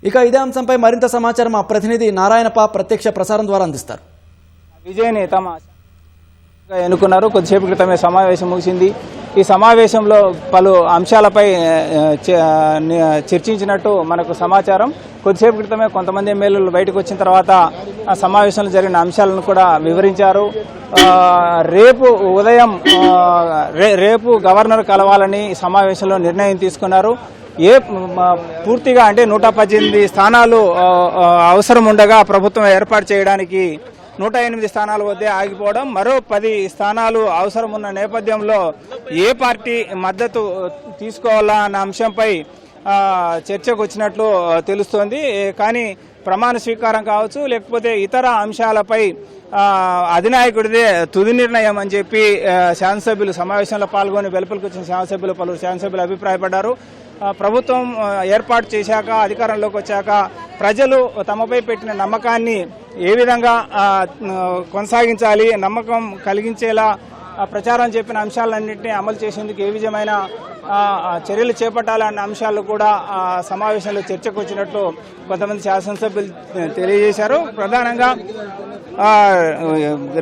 ఇక ఇదే అంశంపై మరింత సమాచారం మా ప్రతినిధి నారాయణప్ప ప్రత్యక్ష ప్రసారం ద్వారా అందిస్తారు. విజయ్ని తమ ఎన్నుకున్నారు. కొద్దిసేపు క్రితమే సమావేశం ముగిసింది. ఈ సమావేశంలో పలు అంశాలపై చర్చించినట్టు మనకు సమాచారం. కొద్దిసేపు క్రితమే కొంతమంది ఎమ్మెల్యేలు బయటకు వచ్చిన తర్వాత ఆ సమావేశంలో జరిగిన అంశాలను కూడా వివరించారు. రేపు ఉదయం రేపు గవర్నర్ కలవాలని సమావేశంలో నిర్ణయం తీసుకున్నారు. పూర్తిగా అంటే 118 స్థానాలు అవసరం ఉండగా ప్రభుత్వం ఏర్పాటు చేయడానికి 108 స్థానాల వద్దే ఆగిపోవడం, మరో 10 స్థానాలు అవసరం ఉన్న నేపథ్యంలో ఏ పార్టీ మద్దతు తీసుకోవాలా అన్న అంశంపై చర్చకు వచ్చినట్లు తెలుస్తోంది. కానీ ప్రమాణ స్వీకారం కావచ్చు, లేకపోతే ఇతర అంశాలపై అధినాయకుడిదే తుది నిర్ణయం అని చెప్పి శాసనసభ్యులు సమావేశంలో పాల్గొని వెలుపలికి వచ్చిన శాసనసభ్యులు పలువురు శాసనసభ్యులు అభిప్రాయపడ్డారు. ప్రభుత్వం ఏర్పాటు చేశాక అధికారంలోకి వచ్చాక ప్రజలు తమపై పెట్టిన నమ్మకాన్ని ఏ విధంగా కొనసాగించాలి, నమ్మకం కలిగించేలా ప్రచారం చెప్పిన అంశాలన్నింటినీ అమలు చేసేందుకు ఏ విధమైన చర్యలు చేపట్టాలన్న అంశాలు కూడా సమావేశంలో చర్చకు వచ్చినట్లు కొంతమంది శాసనసభ్యులు తెలియజేశారు. ప్రధానంగా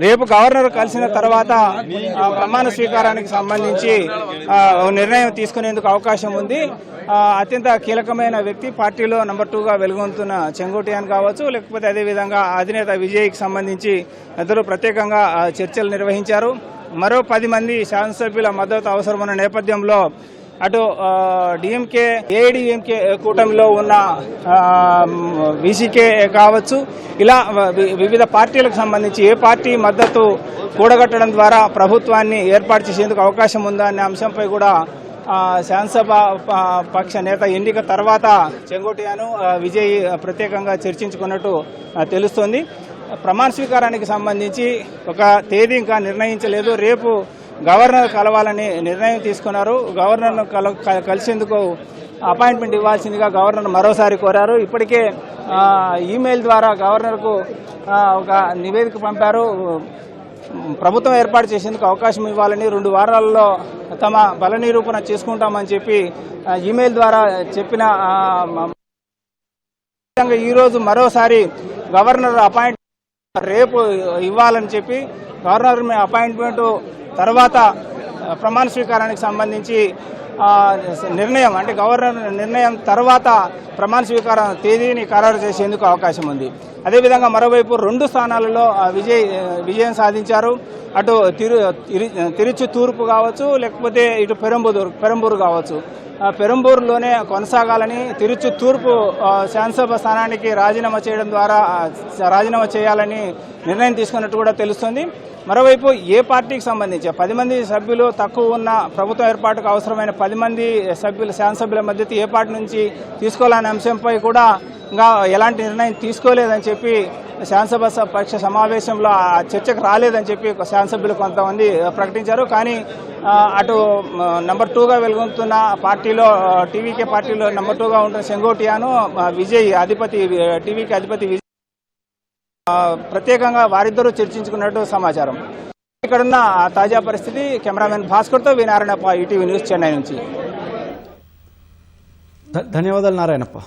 రేపు గవర్నర్ కలిసిన తర్వాత ప్రమాణ స్వీకారానికి సంబంధించి నిర్ణయం తీసుకునేందుకు అవకాశం ఉంది. అత్యంత కీలకమైన వ్యక్తి పార్టీలో నెంబర్ 2గా వెలుగొందుతున్న చెంగోటియాన్ కావచ్చు, లేకపోతే అదేవిధంగా అధినేత విజయ్కి సంబంధించి ఇద్దరు ప్రత్యేకంగా చర్చలు నిర్వహించారు. మరో 10 మంది శాసనసభ్యుల మద్దతు అవసరమున్న నేపథ్యంలో అటు డిఎంకే ఏఐడిఎంకే కూటమిలో ఉన్న బీసీకే కావచ్చు, ఇలా వివిధ పార్టీలకు సంబంధించి ఏ పార్టీ మద్దతు కూడగట్టడం ద్వారా ప్రభుత్వాన్ని ఏర్పాటు చేసేందుకు అవకాశం ఉందా అనే అంశంపై కూడా శాసనసభ పక్ష నేత ఎన్నిక తర్వాత చెంగోటియాను విజయ్ ప్రత్యేకంగా చర్చించుకున్నట్టు తెలుస్తోంది. ప్రమాణ స్వీకారానికి సంబంధించి ఒక తేదీ ఇంకా నిర్ణయించలేదు. రేపు గవర్నర్ కలవాలని నిర్ణయం తీసుకున్నారు. గవర్నర్ను కలిసేందుకు అపాయింట్మెంట్ ఇవ్వాల్సిందిగా గవర్నర్ మరోసారి కోరారు. ఇప్పటికే ఈమెయిల్ ద్వారా గవర్నర్కు ఒక నివేదిక పంపారు. ప్రభుత్వం ఏర్పాటు చేసేందుకు అవకాశం ఇవ్వాలని 2 వారాల్లో తమ బల నిరూపణ చేసుకుంటామని చెప్పి ఈమెయిల్ ద్వారా చెప్పిన ఈరోజు మరోసారి గవర్నర్ అపాయింట్మెంట్ రేపు ఇవ్వాలని చెప్పి గవర్నర్ అపాయింట్మెంట్ తర్వాత ప్రమాణ స్వీకారానికి సంబంధించి నిర్ణయం అంటే గవర్నర్ నిర్ణయం తర్వాత ప్రమాణ స్వీకారం తేదీని ఖరారు చేసేందుకు అవకాశం ఉంది. అదేవిధంగా మరోవైపు 2 స్థానాలలో విజయం సాధించారు. అటు తిరుచి తూర్పు కావచ్చు, లేకపోతే ఇటు పెరంబూరు కావచ్చు. పెరంబూరులోనే కొనసాగాలని, తిరుచి తూర్పు శాసనసభ స్థానానికి రాజీనామా చేయాలని నిర్ణయం తీసుకున్నట్టు కూడా తెలుస్తోంది. మరోవైపు ఏ పార్టీకి సంబంధించి 10 మంది సభ్యులు తక్కువ ఉన్న ప్రభుత్వం ఏర్పాటుకు అవసరమైన 10 మంది శాసనసభ్యుల మద్దతు ఏ పార్టీ నుంచి తీసుకోవాలనే అంశంపై కూడా ఇంకా ఎలాంటి నిర్ణయం తీసుకోలేదని చెప్పి శాసనసభ పక్ష సమావేశంలో చర్చకు రాలేదని చెప్పి శాసనసభ్యులు కొంతమంది ప్రకటించారు. కానీ అటు నెంబర్ 2గా వెలుగొందుతున్న పార్టీలో టీవీకే పార్టీలో నెంబర్ 2గా ఉంటున్న చెంగోటియాను విజయ్ టీవీకే అధిపతి విజయ్ ప్రత్యేకంగా వారిద్దరూ చర్చించుకున్నట్టు సమాచారం. ఇక్కడున్న తాజా పరిస్థితి. కెమెరామెన్ భాస్కర్తో వి నారాయణప్ప, ఈటీవీ న్యూస్, చెన్నై నుంచి. ధన్యవాదాలు నారాయణప్ప.